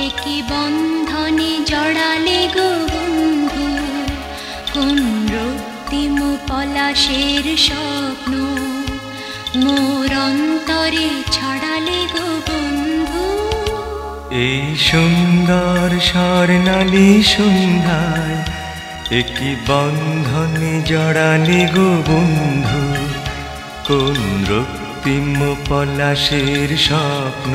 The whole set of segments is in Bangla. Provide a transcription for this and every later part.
একই বন্ধনে জড়ালে গো বন্ধু, কোন রক্তিম পলাশের স্বপ্ন মোর অন্তরে ছড়ালে গো বন্ধু। এই সুন্দর স্বর্ণালী সন্ধ্যায় একই বন্ধনে জড়ালে গো বন্ধু, কোন রক্তিম পলাশের স্বপ্ন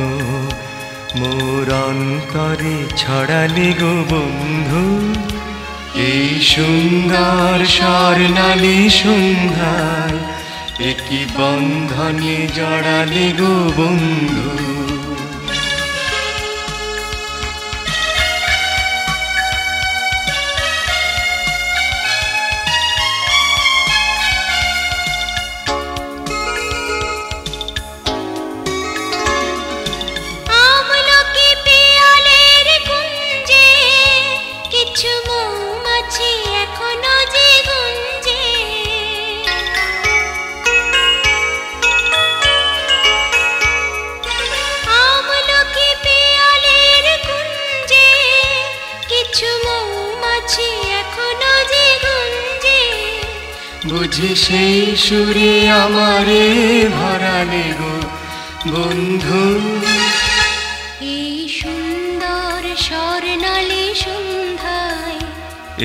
মোর অন্তরে ছড়ালে গো বন্ধু। এই সুন্দর স্বর্ণালী সন্ধ্যায় একই বন্ধনে জড়ালে গো বন্ধু। বুঝি সেই সুরে আমারে ভরালে গো বন্ধু। এই সুন্দর স্বর্ণালী সন্ধ্যায়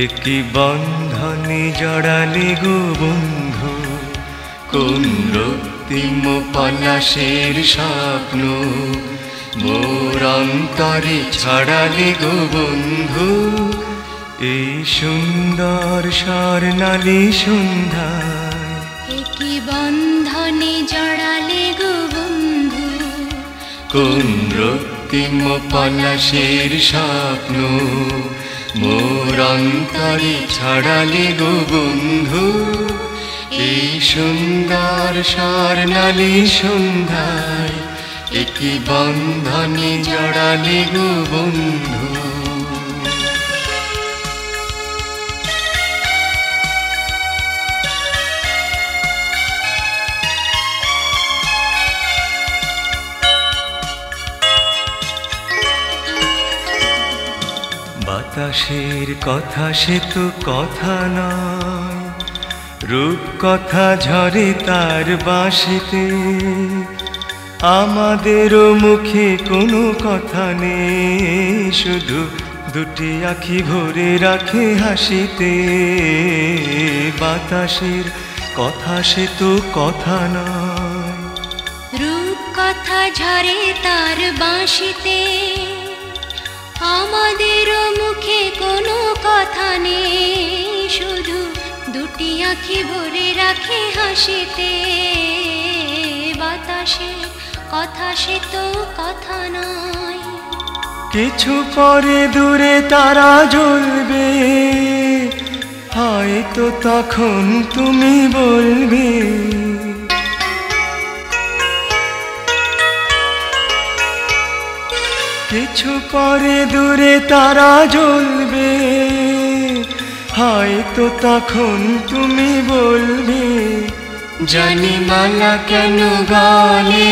একই বন্ধনে জড়ালে গো বন্ধু, কোন রক্তিম পলাশের স্বপ্ন মোর অন্তরে ছড়ালে গো বন্ধু। এই সুন্দর স্বর্ণালী সন্ধ্যায় একই বন্ধনে জড়ালে গো বন্ধু, কোন রক্তিম পলাশের স্বপ্ন মোর অন্তরে ছড়ালে গো বন্ধু। এই সুন্দর স্বর্ণালী সন্ধ্যায় একই বন্ধনে জড়ালে গো বন্ধু। বাতাসের কথা সে তো কথা নয়, রূপ কথা ঝরে তার বাঁশিতে। আমাদেরও মুখে কোনো কথা নেই, শুধু দুটি আঁখি ভরে রাখে হাসিতে। বাতাসের কথা সে তো কথা নয়, রূপ কথা ঝরে তার বাঁশিতে। আমাদেরও মুখে কোনো কথা নেই, শুধু দুটি আঁখি ভরে রাখে হাসিতে। বাতাসের কথা সে তো কথা নয়, কিছু পরে দূরে তারা জ্বলবে, হয়তো তখন তুমি বলবে কিছু পরে দূরে তারা জ্বলবে, হয়তো তখন তুমি বলবে জানি মালা কেন গলে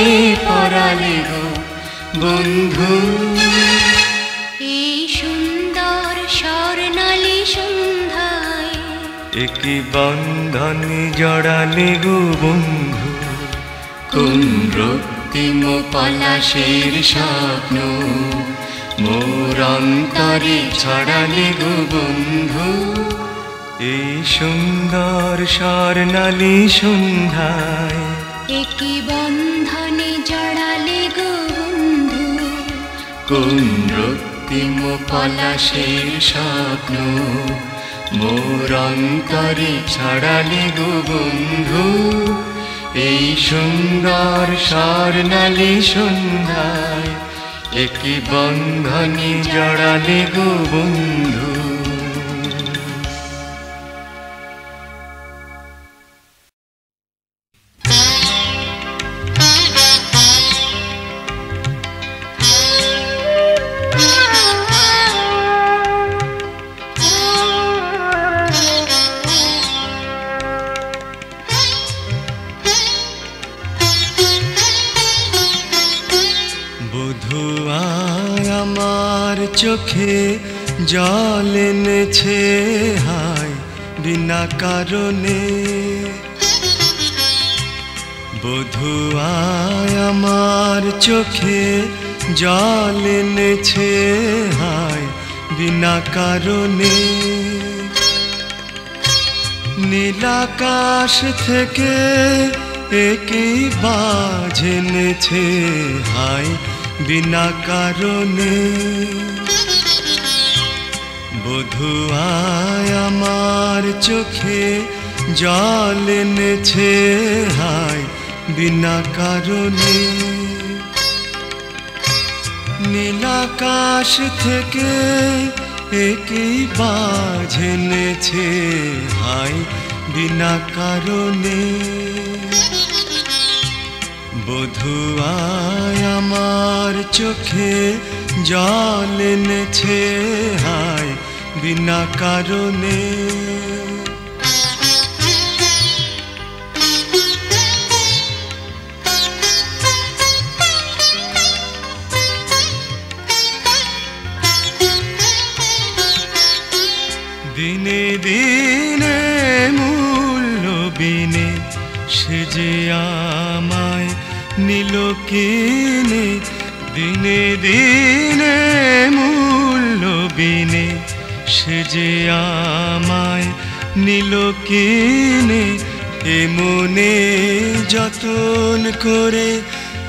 পরালে গো বন্ধু। এই সুন্দর স্বর্ণালী সন্ধ্যায় একই বন্ধনে জড়ালে গো বন্ধু, কোন রক্তিম পলাশের স্বপ্ন মোর অন্তরে ছড়ালে গো বন্ধু। এই সুন্দর স্বর্ণালী সন্ধ্যায় একই বন্ধনে জড়ালে গো বন্ধু, কোন রক্তিম পলাশের স্বপ্ন মোর অন্তরে ছড়ালে গো বন্ধু। এই সুন্দর স্বর্ণালী সন্ধ্যায় একই বন্ধনে জড়ালে গো বন্ধু। আমার চোখে জল এনেছে হায় বিনা কারণে। বধূ আয় আমার চোখে জল এনেছে হায় বিনা কারণে। নীলাকাশ থেকে একই বাজ এনেছে হায় বিনা কারণে। বধূ আয় আমার চোখে জল এনেছে হায় বিনা কারণে। নীলাকাশ থেকে একই বাজ এনেছে হায় বিনা কারণে। বধূ আয় আমার চোখে জল এনেছে হায় বিনা কারণে। দিনে দিনে মূল্য বিনে সে যে আমায় নিল কিনে। দিনে দিনে মূল্য বিনে সে যে আমায় নিল কিনে। এ মনে যতন করে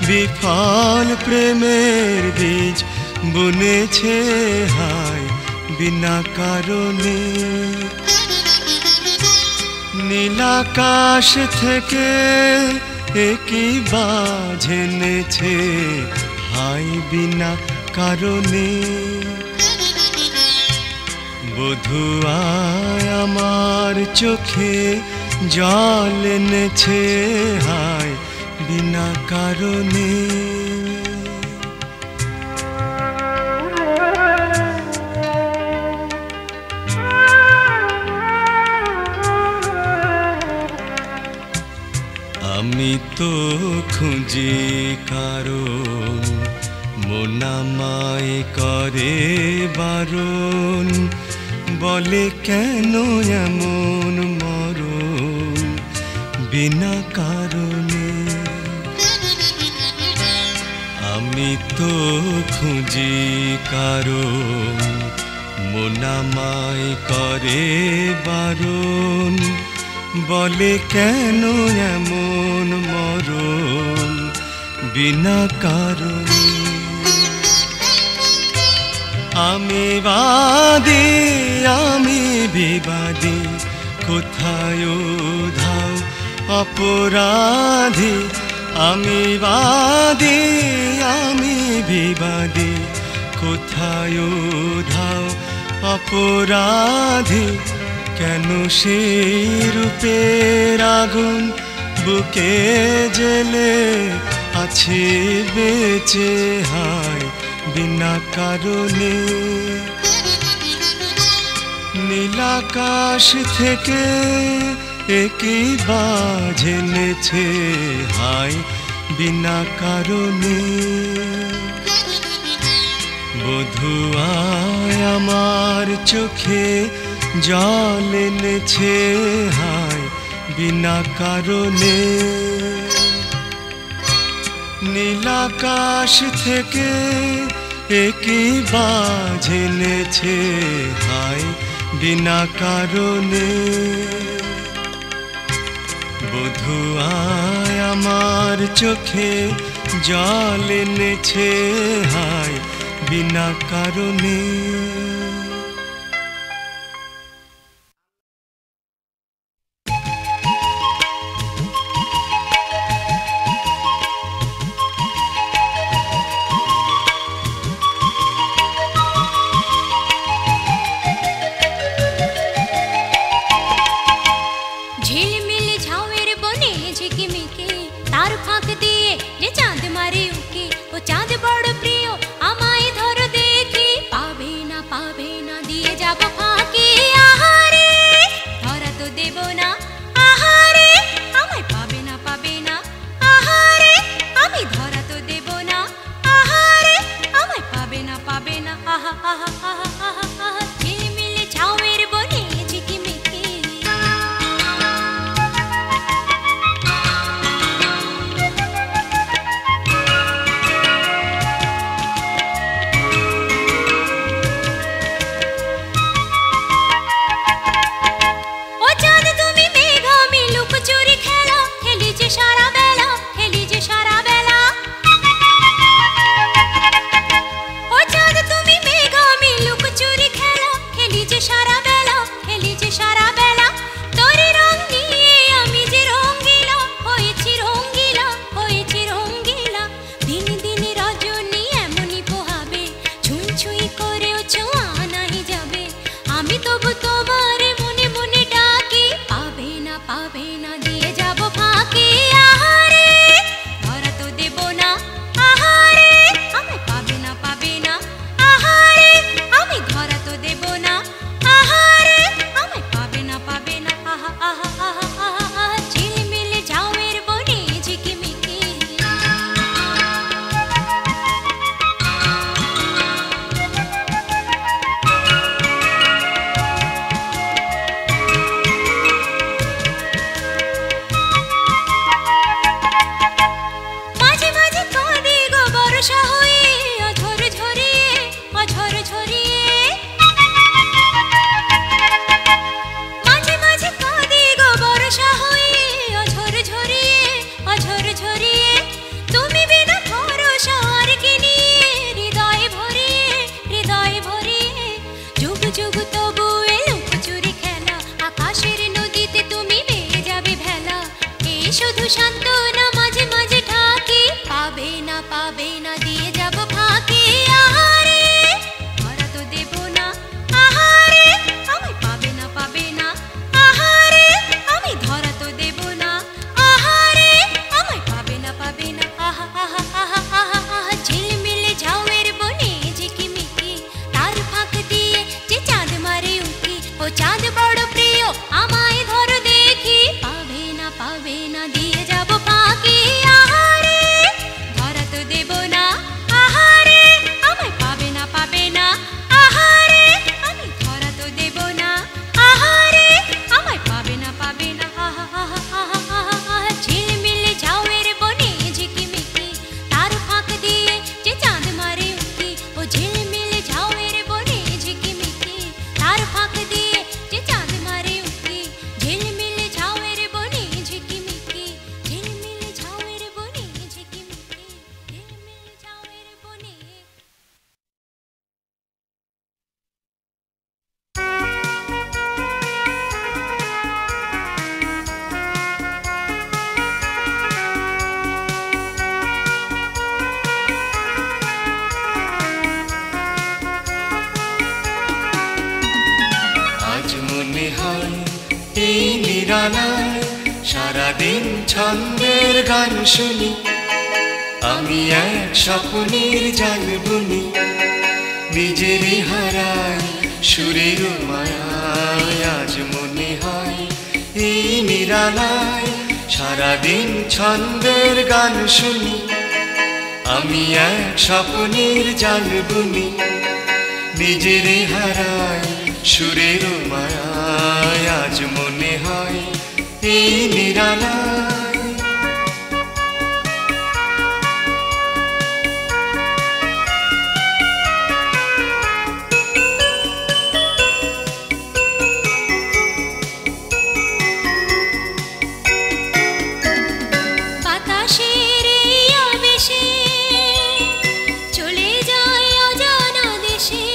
বিফল প্রেমের বীজ বুনেছে হায় বিনা কারণে। নীলাকাশ থেকে একই বাজ এনেছে হায় বিনা কারণে। বধূ আয় আমার চোখে জল এনেছে হায় বিনা কারণে। আমি তো খুঁজি কারণ মন আমায় করে বারণ। বলে কেন এমন মরণ বিনা কারণে। আমি তো খুঁজি কারণ মন আমায় করে বারণ। বলে কেন এমন মরণ বিনা কারণে। আমি বাদী আমি বিবাদী কোথায় ধাও অপরাধী। আমি বাদী আমি বিবাদী কোথায় ধাও অপরাধী। কেন সেই রূপের আগুন বুকে জ্বেলে আছে বেঁচে হায় বিনা কারণে। নীলাকাশ থেকে একই বাজ এনেছে হায় বিনা কারণে। বধূ আয় আমার চোখে জল এনেছে হায় বিনা কারণে। নীলাকাশ থেকে একই বাজ এনেছে হায় বিনা কারণে। বধূ আয় আমার চোখে জল এনেছে হায় বিনা কারণে। চাঁদ বড় প্রিয় আমায় ধরো দেখি পাবে না পাবে ঝিলমিল ঝাউয়ের বনে ঝিকিমিকি ও চাঁদ তুমি মেঘ আমি লুকোচুরি খেলা খেলি যে সারা বেলা খেলি যে সারা বেলা ও চাঁদ তুমি মেঘ আমি লুকোচুরি খেলা খেলি যে সারা বেলা খেলি যে সারা বেলা তোর রং নিয়ে আমি যে রঙ্গিলা হয়েছি রঙ্গিলা হয়েছি রঙ্গিলা দিন দিন রজনী এমনই পোহাবে ছুঁই ছুঁই করেও ছোঁয়া নাহি যাবে আমি তবু তোমার মনে মনে ডাকি পাবে না দিয়ে যাব ফাঁকি আহারে ধরা তো দেব না আহারে আমি পাবে না আহারে আমি ধরা তো দেব না আহারে আমি পাবে না আহা আহা আহা আহা ঝিলমিল ঝাউয়ের বনে ঝিকিমিকি মাঝে মাঝে কাঁদি গো বর্ষা হয়ে অঝর ঝরিয়ে মাঝে মাঝে কাঁদি গো বর্ষা হয়ে অঝর ঝরিয়ে তুমি বিনা ভরসা আর কি নিয়ে হৃদয় ভরিয়ে যুগ যুগ তবু লুকোচুরি খেলা আকাশের নদীতে তুমি বেয়ে যাবে ভেলা এই শুধু সান্ত্বনা মাঝে মাঝে ঠাকি পাবে না দিয়ে যাব ফাঁকি আহারে ধরা তো দেব না আহারে আমি পাবে না আহারে আমি ধরা তো দেব না আহারে আমি পাবে না আহা আহা আহা আহা আহা ঝিলমিল ঝাউয়ের বনে ঝিকিমিকি তার ফাঁক দিয়ে যে চাঁদ মারে উঠি ও চাঁদ বড় প্রিয় আমায় ধরো দেখি পাবে না দিয়ে যাব ফাঁকি আহারে ধরা তো দেব না আহারে আমায় পাবে না আহারে আমি ধরা তো দেব না আহারে আমায় পাবে না আহা আহা আহা আহা আহা ঝিলমিল ঝাউয়ের বনে ঝিকিমিকি তার ফাঁক দিয়ে যে চাঁদ মারে উঠি ও ঝিলমিল ঝাউয়ের বনে ঝিকিমিকি তার ফাঁক দিয়ে যে চাঁদ মারে উঠি ঝিলমিল ঝাউয়ের বনে ঝিকিমিকি ঝিলমিল ঝাউয়ের বনে ঝিকিমিকি ঝিলমিল ঝাউয়ের বনে আজ মনে হয় এই নিরালায় সারাদিন ছন্দের গান শুনি আমি এক স্বপ্নের জাল বুনি নিজেরই হারাই সুরের মায়ায় আজ মনে হয় এই নিরালায় সারাদিন ছন্দের গান শুনি আমি এক স্বপ্নের জাল বুনি নিজেরই হারাই সুরের মায়ায় আজ মনে হয় এই নিরালায় বাতাসের এই আবেশে চলে যায় অজানা দেশে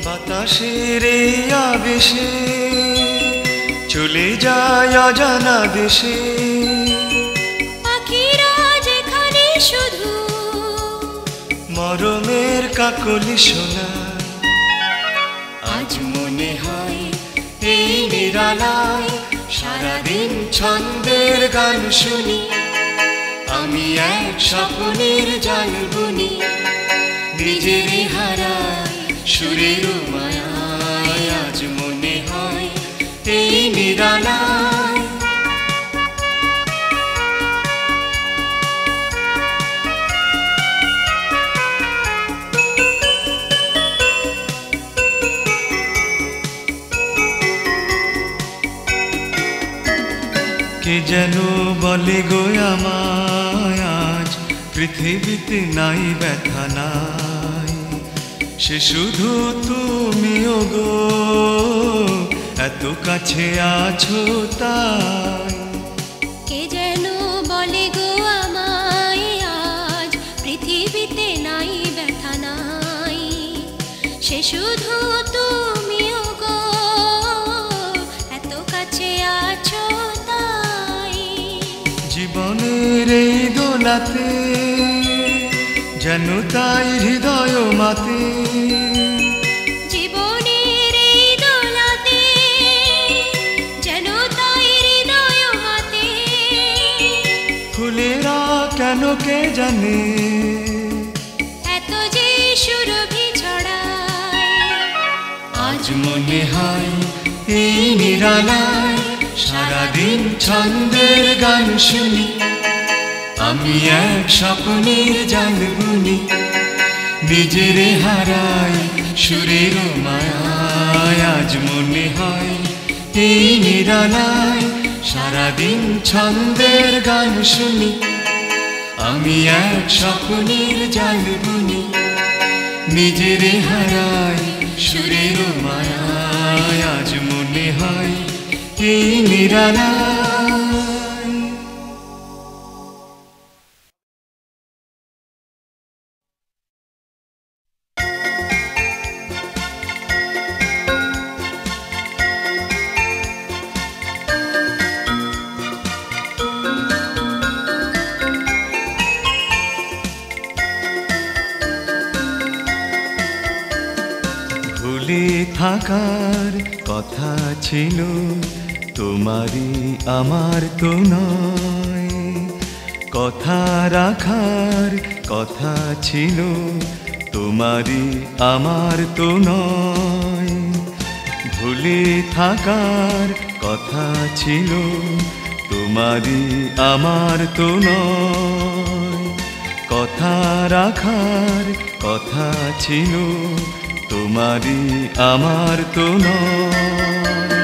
বাতাসের এই আবেশে চলে যায় অজানা দেশে পাখিরা যেখানে শুধু মরমের কাকলি শোনা আজ মনে হয় এই নিরালায় সারাদিন ছন্দের গান শুনি আমি এক স্বপ্নের জাল বুনি নিজেরই হারাই সুরের মায়ায় আজ মনে হয় এই নিরালায় কে যেন বলে গো আমায় আজ পৃথিবীতে নাই ব্যথা নাই, সে শুধু তুমিও গো, এত কাছে আছো তাই। কে যেন বলে গো আমায় আজ পৃথিবীতে নাই ব্যথা নাই, সে শুধু তুমিও গো, এত কাছে আছো তাই। জীবনের এই দোলাতে যেন তাই হৃদয় মাতে, জীবনের এই দোলাতে যেন তাই হৃদয় মাতে। ফুলেরা কেন কে জানে এত যে সুরভি ছড়ায়, আজ মনে হয় এই নিরালায় সারাদিন ছন্দের গান শুনি, আমি এক স্বপ্নের জাল বুনি, নিজেরে হারাই সুরের মায়ায়। আজ মনে হয় এই নিরালায় সারাদিন ছন্দের গান শুনি, আমি এক স্বপ্নের জাল বুনি, নিজেরে হারাই সুরের মায়ায়। আজ মনে হয় এই নিরালায়। ভুলে থাকার কথা ছিল তোমারই আমার তো নয়, কথা রাখার কথা ছিল তোমারই আমার তো নয়। ভুলে থাকার কথা ছিল তোমারই আমার তো নয়, কথা রাখার কথা ছিল তোমারই আমার তো নয়।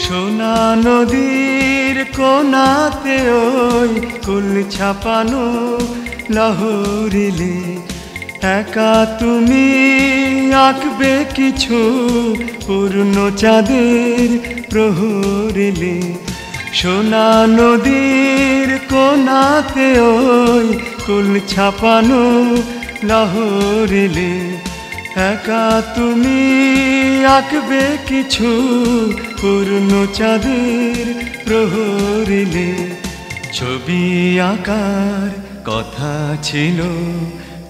সোনা নদীর কোনাতে ওই কুল ছাপানো লহরিলে একা তুমি আঁকবে কিছু পূর্ণ চাঁদের প্রহরিলে। সোনা নদীর কোনাতে ওই কুল ছাপানো লহরিলে একা তুমি আঁকবে কিছু পূর্ণ চাঁদের প্রহরিলে। ছবি আঁকার কথা ছিল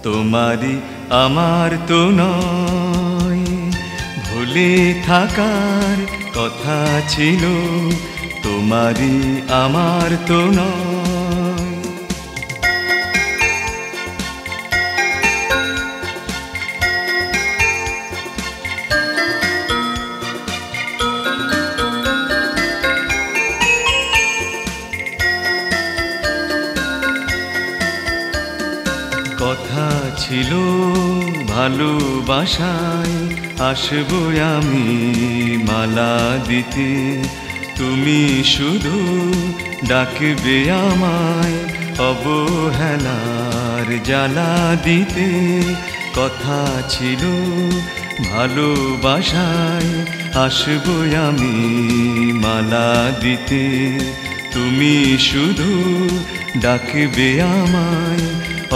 তোমারই আমার তো নয়, ভুলে থাকার কথা ছিল তোমারই আমার তো নয়। কথা ছিল ভালোবাসায় আসবো আমি মালা দিতে, তুমি শুধু ডাকবে আমায় অবহেলার জ্বালা দিতে। কথা ছিল ভালোবাসায় আসবো আমি মালা দিতে, তুমি শুধু ডাকবে আমায়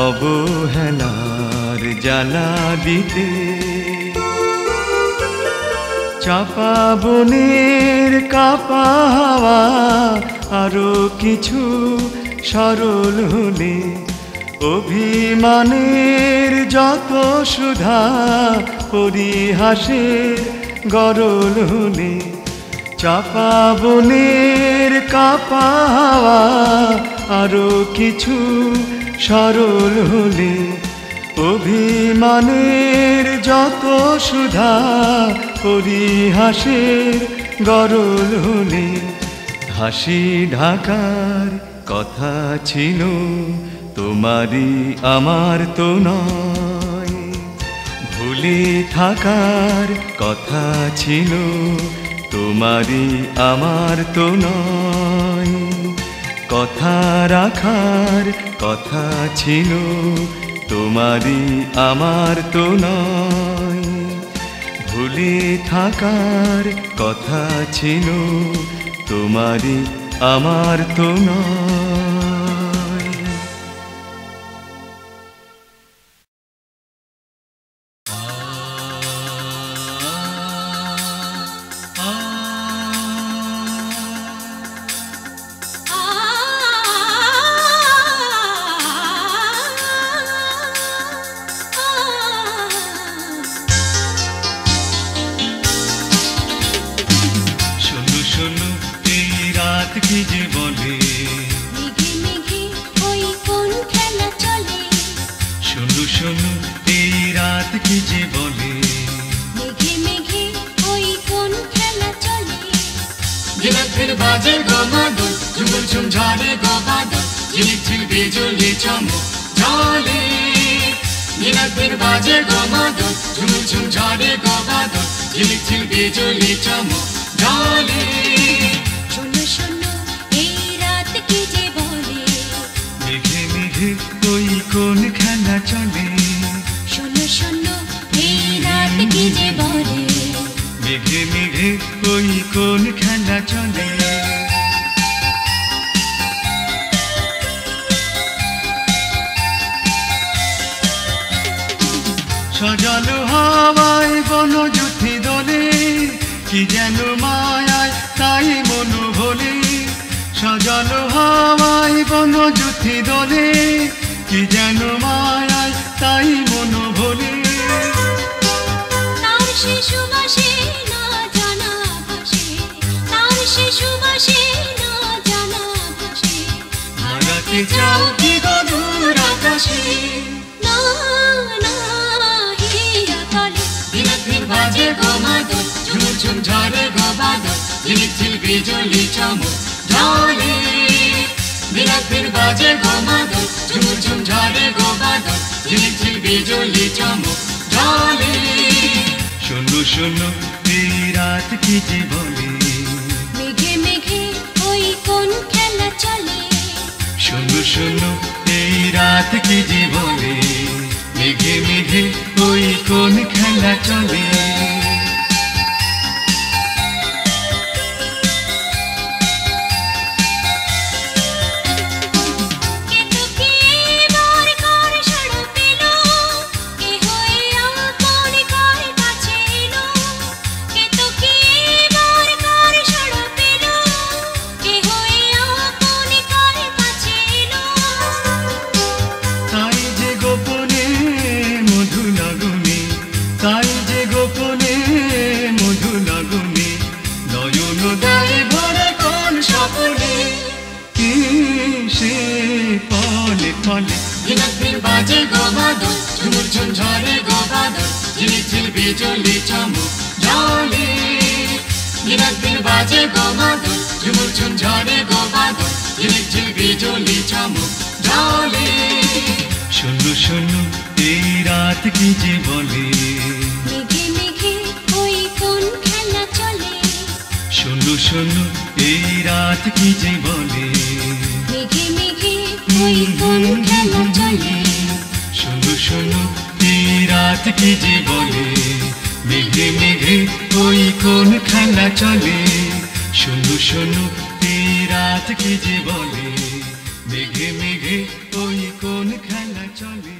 অবহেলার জ্বালা দিতে। চাপা বনের কাপা হাওয়া আরো কিছু সরল হলে, অভিমানের যত সুধা পরিহাসের গরল হলে। চাপা বনের কাপা হাওয়া আরো কিছু সরল হলে, অভিমানের যত সুধা পরিহাসের গরল হলে। হাসি ঢাকার কথা ছিল, তোমারই আমার তো নয়। ভুলে থাকার কথা ছিল, তোমারই আমার তো নয়। কথা রাখার কথা ছিল, তোমারই আমার তো নয়। ভুলে থাকার কথা ছিল, তোমারই আমার তো নয়। কি যে বলে মেঘে মেঘে ওই কোন খেলা চলে, শোনো শোনো এই রাত কি যে বলে। মেঘে মেঘে ওই কোন খেলা চলে। ঝিলঝিল বাজে গো মাদল, ঝুমুর ঝুম ঝরে গো বাদল, ঝিলঝিল বিজলি চমক ঝলে। ঝিলঝিল বাজে গো মাদল, ঝুমুর ঝুম ঝরে গো বাদল, ঝিলঝিল বিজলি চমক ঝলে। শোনো শোনো এই রাত কি যে বলে, মেঘে মেঘে ওই কোন খেলা চলে। শোনো শোনো এই রাত কি যে বলে। মেঘে মেঘে ওই কোন খেলা চলে। সজল হাওয়ায় বনজ্যোতি দোলে, কি যেন মায়ায় তাই মন ভোলে। সজল হাওয়ায় বনজ্যোতি দোলে, কি যেন মায়ায় তাই মন ভোলে। তার শিশু বাসে না জানা ভাসে, তার শিশু বাসে না জানা ভাসে। হারাতে চাও কি গধুর আকাশে, না না হিয়া তলে। ঝিলঝিল বাজে গো মাদল, ঝুমুর ঝুম ঝরে গো বাদল, ঝিলঝিল বিজলি চমক ঝলে। ঝিলঝিল বাজে গো মাদল, ঝুমুর ঝুম ঝরে গো বাদল, ঝিলঝিল বিজলি চমক ঝলে। শোনো শোনো এই রাত কি যে বলে, মেঘে মেঘে ওই কোন খেলা চলে। শোনো শোনো এই রাত কি যে বলে। মেঘে মেঘে ওই কোন খেলা চলে। তাই যে গোপনে মধু লাগুনে, নয়ন দেয় ভরে কোন স্বপনে। কি সে ফলে ফলে, ঝিলঝিল বাজে গো বাদল, ঝুমুর ঝুম ঝরে গো বাদল, ঝিলঝিল বিজলি চমক ঝলে। ঝিলঝিল বাজে গো বাদল, ঝুমুর ঝুম ঝরে গো বাদল, ঝিলঝিল বিজলি চমক ঝলে। শোনো শোনো এই রাত কি যে বলে, মেঘে মেঘে ওই কোন খেলা চলে। শোনো শোনো এই রাত কি যে বলে। মেঘে মেঘে ওই কোন খেলা চলে। শোনো শোনো এই রাত কি যে বলে। মেঘে মেঘে ওই কোন খেলা চলে। শোনো শোনো এই রাত কি যে বলে। মেঘে মেঘে ওই কোন খেলা চলে।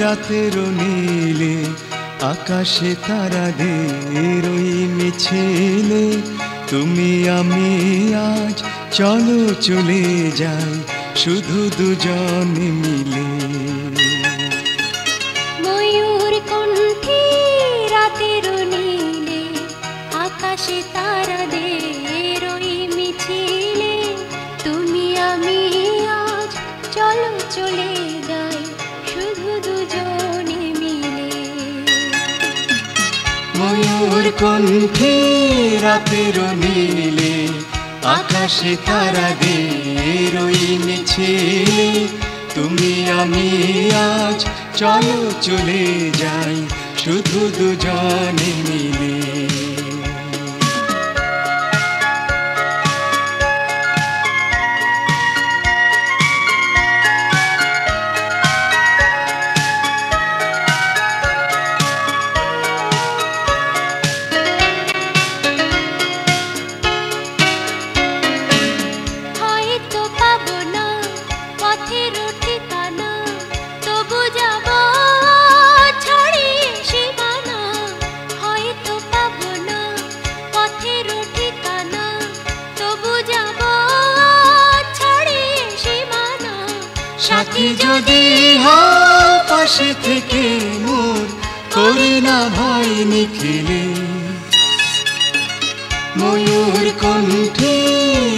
রাতের নীলে আকাশে তারাদের ওই মিছিলে, তুমি আমি আজ চলো চলে যাই শুধু দুজনে মিলে। তারাদের ওই মিছিলে তুমি আমি আজ চলো চলে যাই শুধু দুজনে মিলে। ময়ূর কণ্ঠে রাতের নীলে আকাশে তারাদের ওই মিছিলে তুমি আমি আজ চলো চলে যাই শুধু দুজনে মিলে। হয়তো পাবো না পথের ঠিকানা, তবু যাব ছাড়িয়ে সীমানা। হয়তো পাবো না পথের ঠিকানা, তবু যাব ছাড়িয়ে সীমানা। সাথী যদি হও পাশে থেকে মোর করি না ভয় নিখিলে। ময়ূর কণ্ঠে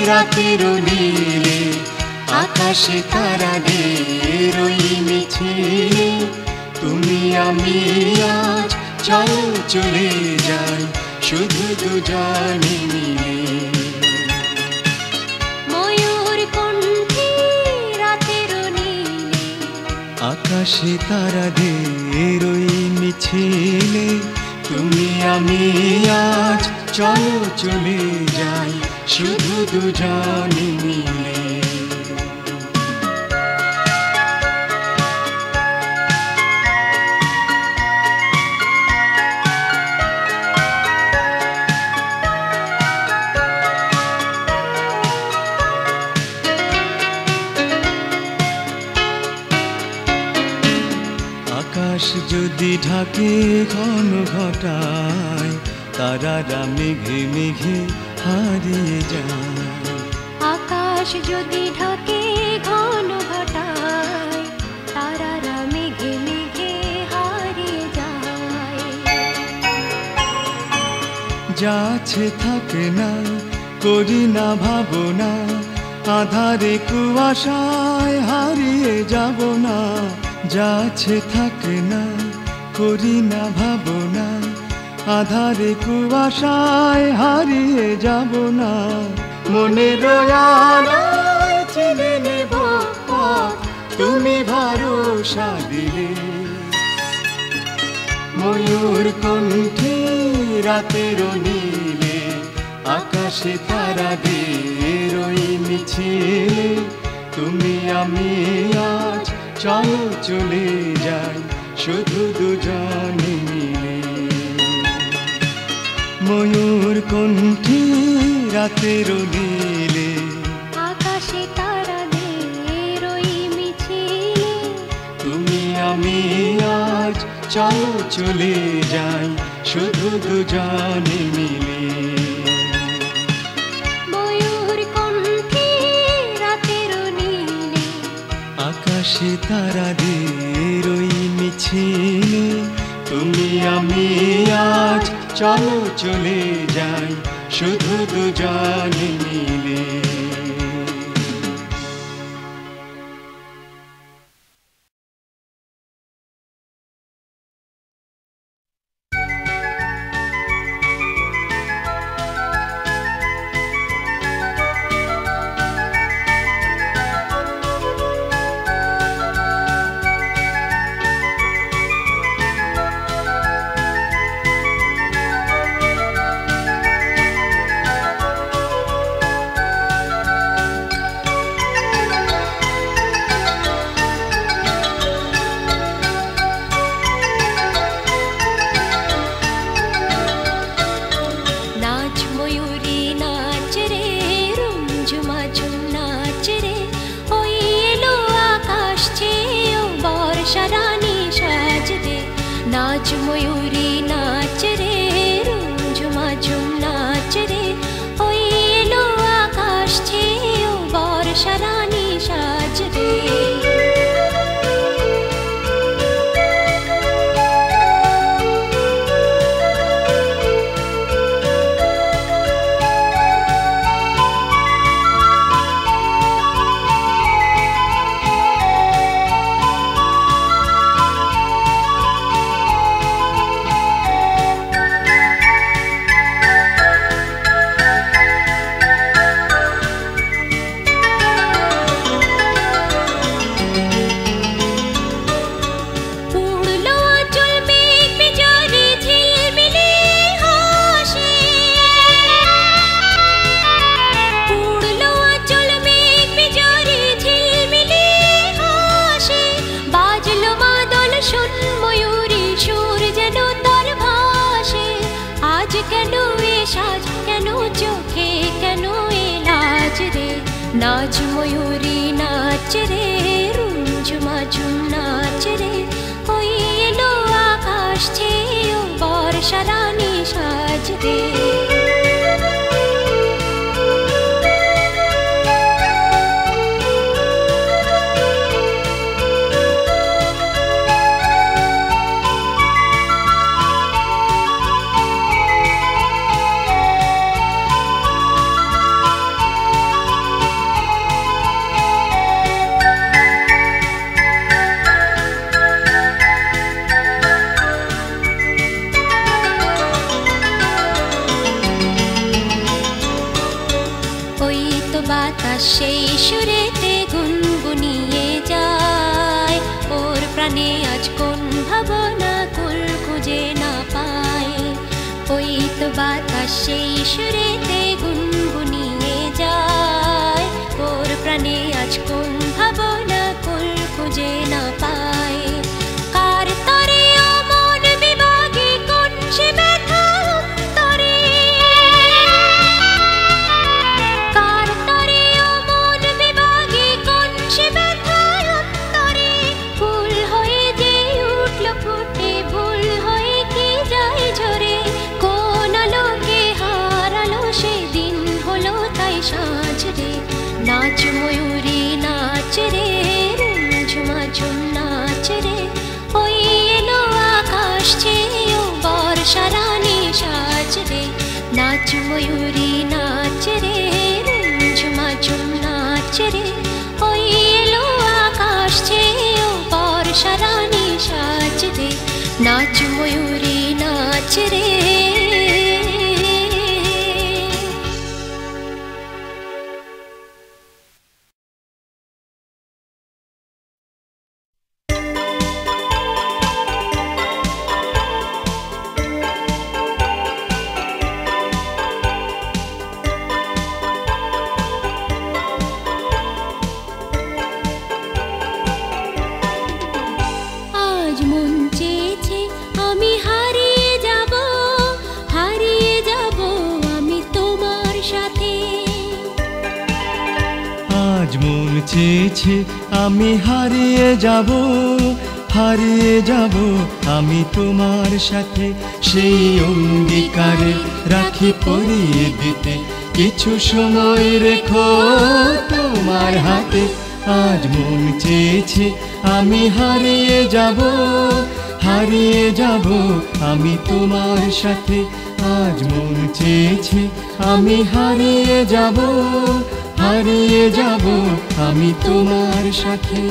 রাতের নীলে আকাশে তারাদের ওই মিছিলে তুমি আমি আজ চলো চলে যাই শুধু দুজনে মিলে। ময়ূর কণ্ঠে রাতের নীলে আকাশে তারাদের ওই মিছিলে তুমি আমি আজ চলো চলে যাই শুধু দুজনে মিলে। আকাশ যদি ঢাকে ঘন ঘটায় তারারা মেঘে মেঘে হারিয়ে যায়। আকাশ যদি ঢাকে ঘন ঘটায় তারারা মেঘে মেঘে হারিয়ে যায়। যাচ্ছে থাকে না করি না ভাবনা, আধারে কুয়াশায় হারিয়ে যাব না। যাচ্ছে থাকে না করি না ভাবনা, আধারে কুয়াশায় হারিয়ে যাব না। মনের আলোয় চিনে নেব পথ তুমি ভরসা দিলে। ময়ূর কণ্ঠে রাতের নীলে আকাশে তারাদের ওই মিছিলে তুমি আমি আজ চলো চলে যাই শুধু দুজনে মিলে। ময়ূর কণ্ঠে রাতের নীলে আকাশে তারাদের ওই মিছিলে তুমি আমি আজ চলো চলে যাই শুধু দুজনে মিলে। ময়ূর কণ্ঠে রাতের নীলে আকাশে তারাদের ওই মিছিলে তুমি আমি আজ চলো চলে যাই শুধু দুজনে মিলে। নাচ ময়ূরী নাচ রে, রুমঝুমা ঝুম নাচ রে, ওই এলো আকাশ ছেয়ে বর্ষা রানী সাজ রে। বাতাস সেই সুরেতে গুনগুনিয়ে যায়, ওর প্রাণে আজ কোন ভাবনা কুল খুঁজে না পায়। ওই তো বাতাস সেই সুরেতে গুনগুনিয়ে যায়, ওর প্রাণে আজ কোন ভাবনা কুল খুঁজে না পায়। কার তরে ও মন বিভাগে কোন সে ব্যথা অন্তরে, সে ব্যথার অন্তরে ফুল হয়ে যে উঠল ফুটে, ভুল হয়ে কি যায় ঝরে, কোন আলোকে হারালো সেদিন হলো তাই সাঁঝ রে। নাচ ময়ূরী নাচ রে, রুমঝুমা ঝুম নাচ রে, ওই এলো আকাশ ছেয়ে বর্ষা রানী সাজ রে। নাচ ময়ূরী নাচ রে, রুমঝুমা ঝুম নাচ রে, ওই এলো আকাশ ছেয়ে বর্ষা রানী সাজ রে। নাচ ময়ূরী নাচ রে। চেয়েছে আমি হারিয়ে যাব, হারিয়ে যাব আমি তোমার সাথে, সেই অঙ্গীকারে রাখি পরিয়ে দিতে কিছু সময় রেখো তোমার হাতে। আজ মন চেয়েছে আমি হারিয়ে যাব, হারিয়ে যাব আমি তোমার সাথে। আজ মন চেয়েছে আমি হারিয়ে যাব, হারিয়ে যাব আমি তোমার সাথে।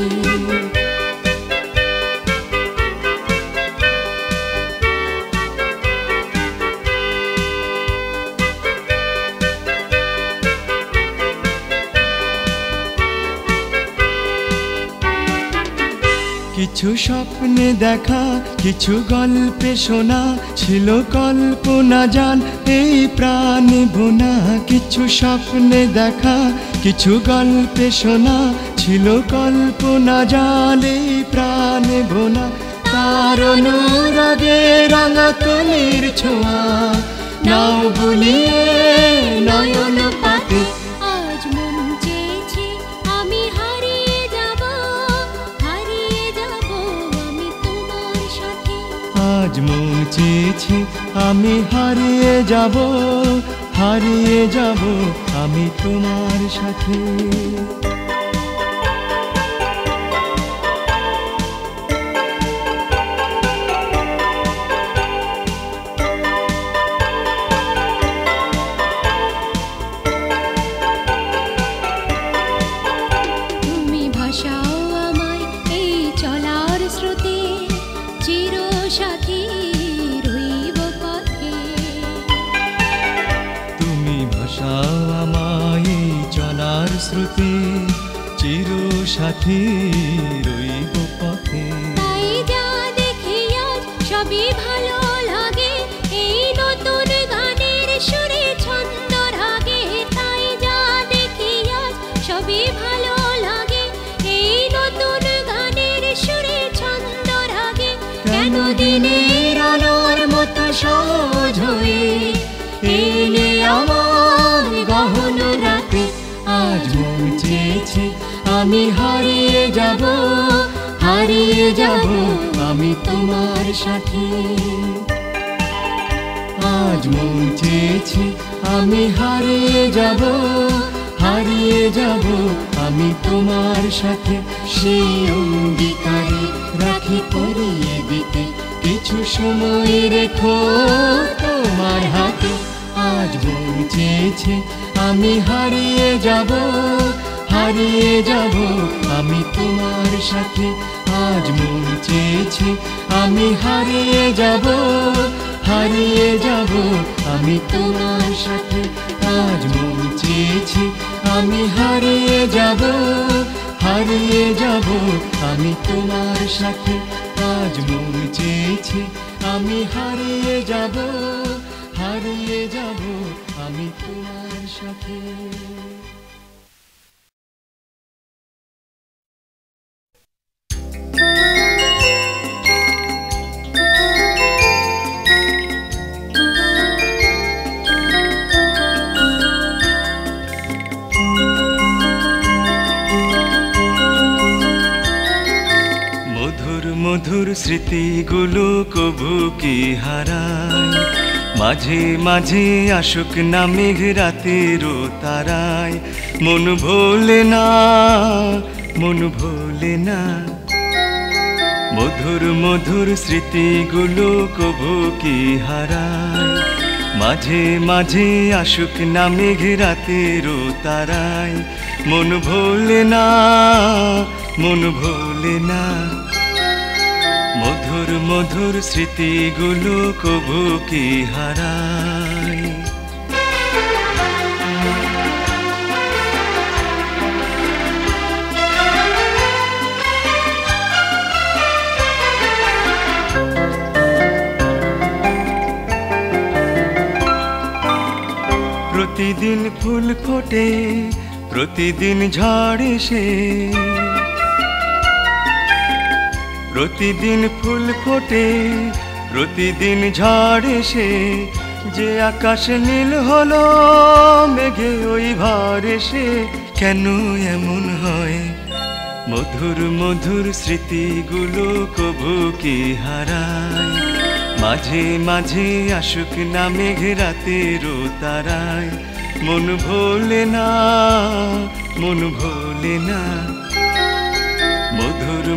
কিছু স্বপ্নে দেখা, কিছু গল্পে শোনা, ছিল কল্পনা জান এই প্রাণে বোনা। কিছু স্বপ্নে দেখা, কিছু গল্পে শোনা, ছিল কল্পনা জান এই প্রাণে বোনা। তার অনুরাগে রাঙা তুলির ছোঁয়া নাও বুলিয়ে নয়ন পাতে। আজ মন চেয়েছে আমি হারিয়ে যাব, হারিয়ে যাব আমি তোমার সাথে। আজ মন চেয়েছে আমি হারিয়ে যাব, হারিয়ে যাব আমি তোমার সাথে। তুমি ভাষাও আমায় এই চলার স্রোতে, চির সাথী রইব পথে। তুমি ভাষাও আমায় চলার স্রোতে, চির সাথী রইব পথে। তাই যা দেখি আজ সবই ভালো লাগে, এই নতুন গানের সুরে ছন্দ রাগে। তাই যা দেখি আজ সবই ভালো লাগে, এই নতুন গানের সুরে ছন্দ রাগে। কেন দিনের আলোর মতো সহজ হয়ে এলে আমার গহন রাতে। আজ মন আমি হারিয়ে যাব, হারিয়ে যাব আমি তোমার সাথে। আজ মন চেয়েছে আমি হারিয়ে যাব, হারিয়ে যাব আমি তোমার সাথে। সেই অঙ্গীকারে রাখি পরিয়ে দিতে কিছু সময় রেখো তোমার হাতে। আজ মন চেয়েছে আমি হারিয়ে যাব, হারিয়ে যাব আমি তোমার সাথে। আজ মন চেয়েছে আমি হারিয়ে যাব, হারিয়ে যাব আমি তোমার সাথে। আজ মন চেয়েছে আমি হারিয়ে যাব, হারিয়ে যাব আমি তোমার সাথে। আজ মন চেয়েছে আমি হারিয়ে যাব, হারিয়ে যাব আমি তোমার সাথে। মধুর স্মৃতিগুলো কবু কি হারায়, মাঝে মাঝে আসুক না মেঘ রাতেরও তারায়। মন ভোলে না, মন ভোলে না। মধুর স্মৃতিগুলো কবু কি হারায়, মাঝে মাঝে আসুক না মেঘ রাতেরও তারায়। মন ভোলে না, মন ভোলে না। মধুর স্মৃতিগুলো কবু কি হারায়। প্রতিদিন ফুল ফোটে, প্রতিদিন ঝড় এসে। প্রতিদিন ফুল ফোটে, প্রতিদিন ঝড় এসে। যে আকাশ নীল হলো মেঘে ওই ভার এসে। কেন এমন হয়? মধুর স্মৃতিগুলো কবু কি হারায়, মাঝে মাঝে আসুক না মেঘ রাতেরও তারায়। মন ভোলে না, মন ভোলে না।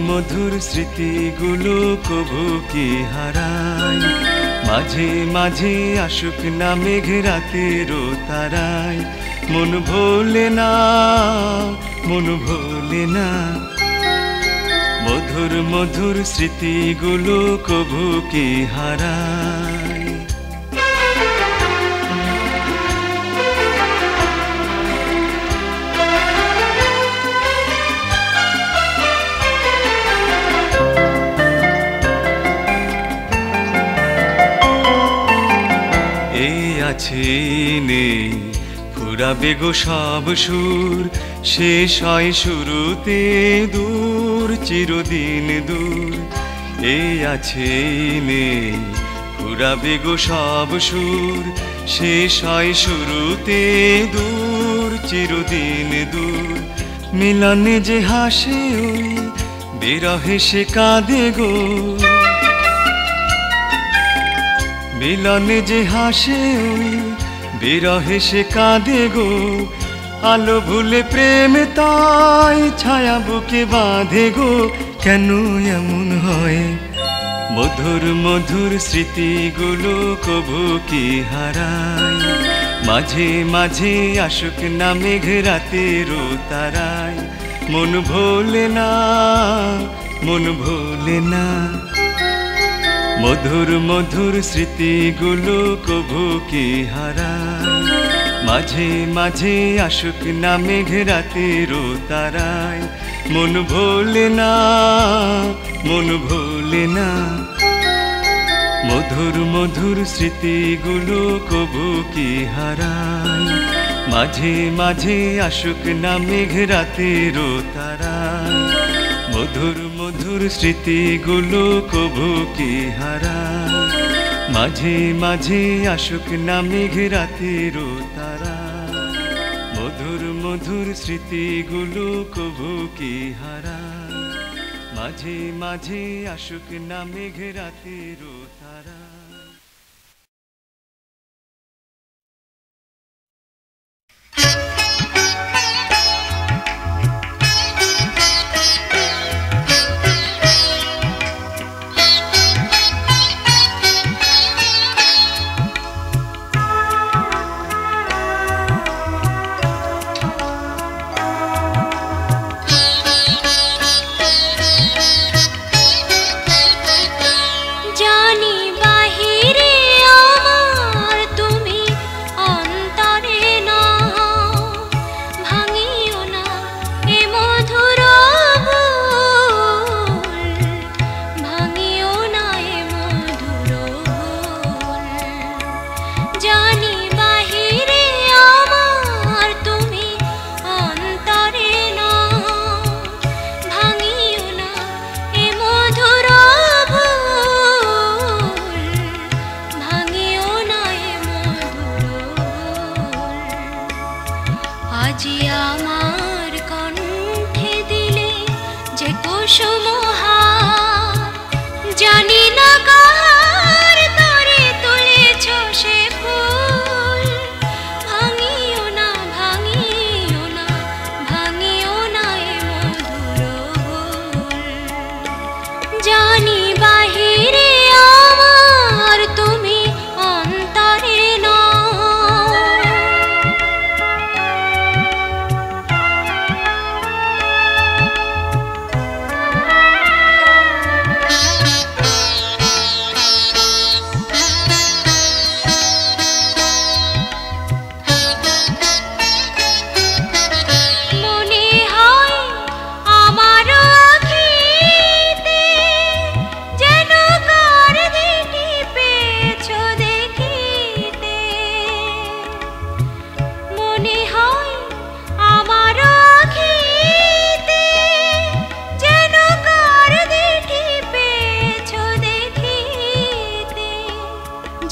মধুর স্মৃতিগুলো কবু কি হারায়, মাঝে মাঝে আসুক না মেঘ রাতেরও তারায়। মন ভোলে না, মন ভোলে না। মধুর স্মৃতিগুলো কবু কি হারায়। আছে নেই ফুরাবে গো সব সুর, শেষ হয় শুরুতে দূর, চিরদিন দূর। এই আছে নেই ফুরাবে গো সব সুর, শেষ হয় শুরুতে দূর, চিরদিন দূর। মিলনে যে হাসে ওই বিরহে সে কাঁদে গো, মিলনে যে হাসে ওই বিরহে সে কাঁদে গো। আলো ভুলে প্রেম তাই ছায়া বুকে বাঁধে গো। কেন এমন হয়? মধুর স্মৃতিগুলো কবু কি হারায়, মাঝে মাঝে আসুক না মেঘ রাতেরও তারায়। মন ভোলে না, মন ভোলে না। মধুর স্মৃতিগুলো কবু কি হারায়, মাঝে মাঝে আসুক না মেঘ রাতেরও তারায়। মন ভোলে না, মন ভোলে না। মধুর স্মৃতিগুলো কবু কি হারায়, মাঝে মাঝে আসুক না মেঘ রাতেরও তারায়। মধুর স্মৃতিগুলো কবু কি হারায়, মাঝে মাঝে আসুক না মেঘ রাতেরও তারায়। মধুর মধুর স্মৃতিগুলো কভু কি হারায়, মাঝে মাঝে আসুক না মেঘ রাতের তারা। আজি আমার কণ্ঠে দিলে যে কুসুম হার, জানি না কার তরে তুলেছ সে ফুল। ভাঙিও না ভাঙিও না ভাঙিও না এ মধুর ভুল। জানি বাহিরে আমার তুমি অন্তরে না।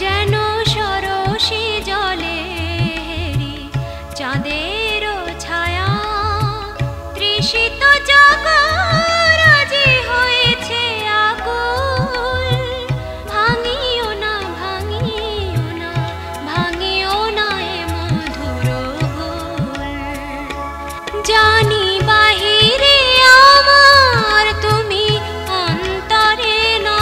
যেন সরসী জলে হেরি চাঁদের ছায়া, তৃষিত জগরাজি হয়েছে আকুল। ভাঙিও না ভাঙিও না ভাঙিও না এ মধুর ভুল। জানি বাহিরে আমার তুমি অন্তরে না।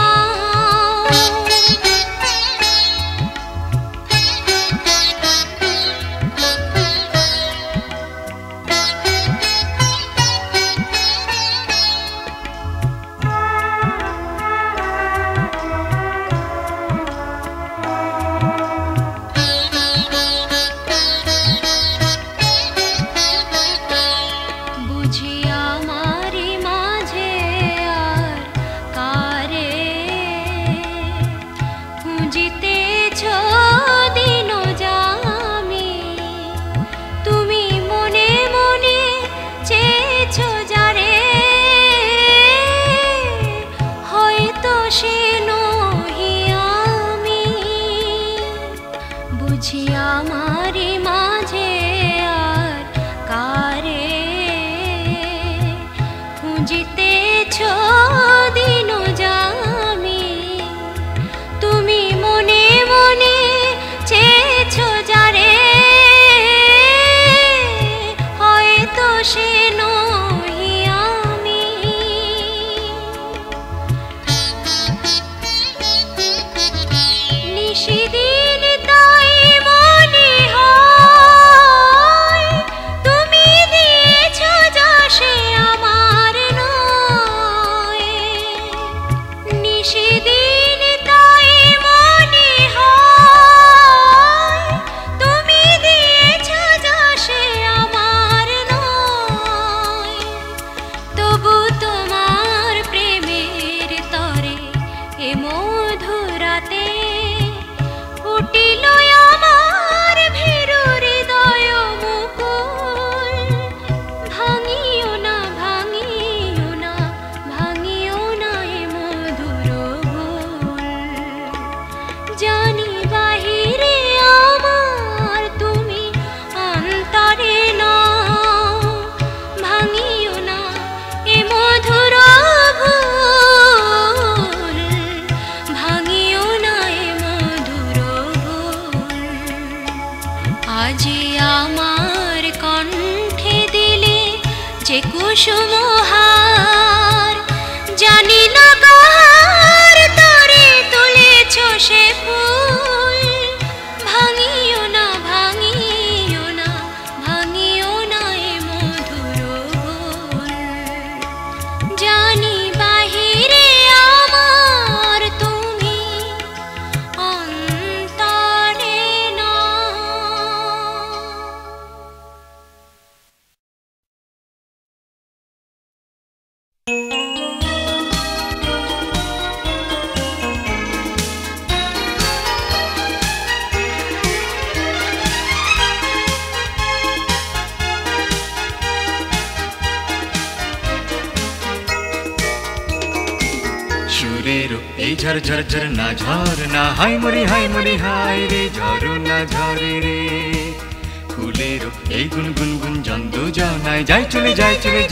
কুসুমহার জানি না কার তরে তুলেছ সে ফুল ভাঙিও না ভাঙিও না ভাঙিও না এ মধুর ভুল জানি বাহিরে আমার তুমি অন্তরে না। সুরের এই ঝর ঝর ঝর না ঝর না হাই মরি হাই রে ঝরো না ঝরে রে ফুলের এই গুন গুন গুন জন্দু জানায় যাই চলে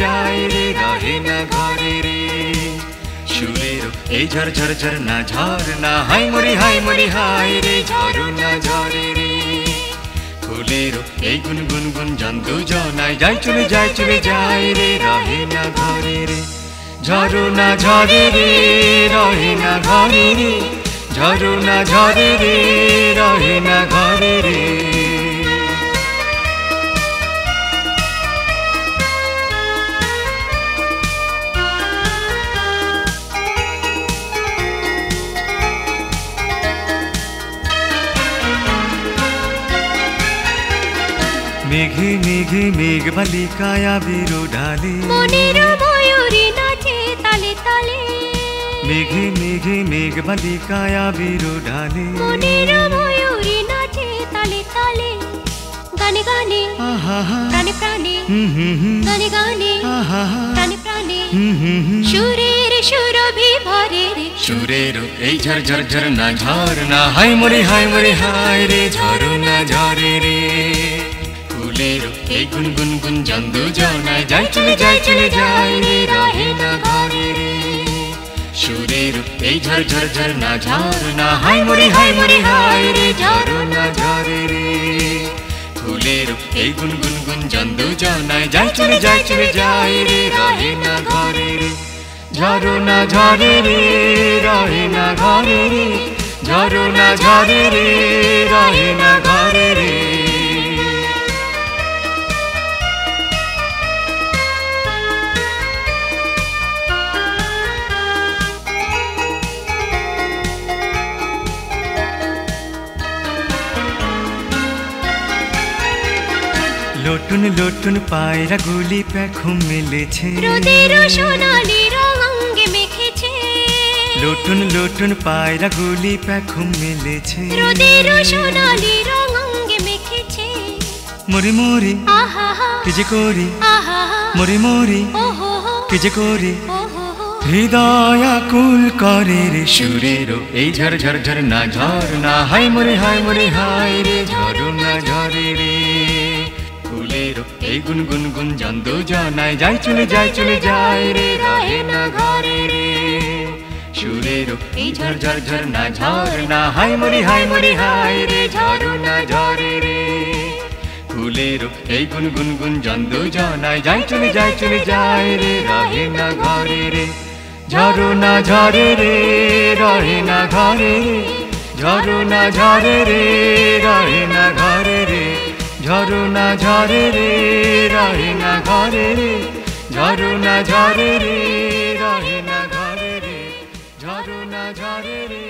যায় রে রহে না ঘরে রে সুরের এই ঝর ঝর ঝর না ঝর না হাই মরি হাই রে ঝরো না ঝরে রে ফুলের এই গুন গুন গুন জন্দু জানায় যাই চলে যায় রে রহে না ঘরে রে ঝরো না ঝরে রে রহে না ঘরে রে ঝরো না ঝরে রে রহে না ঘরে রে মেঘে মেঘে মেঘ বালিকায় আবির ঢালে মনের ময়ূরী নাচে তালে তালে মেঘে মেঘে মেঘ বালিকায় আবির ঢালে মনের ময়ূরী নাচে তালে তালে গানে গানে আহা প্রাণে প্রাণে গানে গানে আহা প্রাণে প্রাণে সুরের সুরভি ভরে রে সুরের এই ঝর ঝর ঝর না ঝর না হাই মরি হাই রে ঝরো না ঝরে রে ফুলের এই গুন গুন গুন জন্দু জানায় যাই চলে যায় রে রহে না ঘরে রে সুরের এই ঝর ঝর ঝর না ঝর না হাই মরি হাই রে ঝরো না ঝরে রে ফুলের এই গুন গুন গুন জন্দু জানায় যাই চলে যায় রে রহে না ঘরে রে ঝরো না ঝরে রে রহে না ঘরে রে ঝরো না ঝরে রে রহে না ঘরে রে লোটুন লোটুন পায়রা গুলি পেখম মেলেছে রোদের সোনালি রং অঙ্গে মেখেছে লোটুন লোটুন পায়রা গুলি পেখম মেলেছে রোদের সোনালি রং অঙ্গে মেখেছে মরি মরি আহা কি যে করি আহা মরি মরি ওহো কি যে করি ওহো হৃদয় আকুল করে রে সুরের এই ঝর ঝর ঝর না ঝর না হাই মরি হাই রে ঝরো না ঝরে রে ফুলের এই গুন গুন গুন জন্দু জানায় যাই চলে যায় রে রহে না ঘরে রে সুরের এই ঝর ঝর ঝর না ঝর না হাই মরি হাই রে ঝরো না ঝরে রে ফুলের এই গুন গুন গুন জন্দু জানায় যাই চলে যায় রে রহে না ঘরে রে ঝরো না ঝরে রে রহে না ঘরে রে ঝরো না ঝরে রে রহে না ঘরে রে ঝরো না ঝরে রে রহে না ঘরে রে ঝরো না ঝরে রে রহে না ঘরে রে ঝরো না ঝরে রে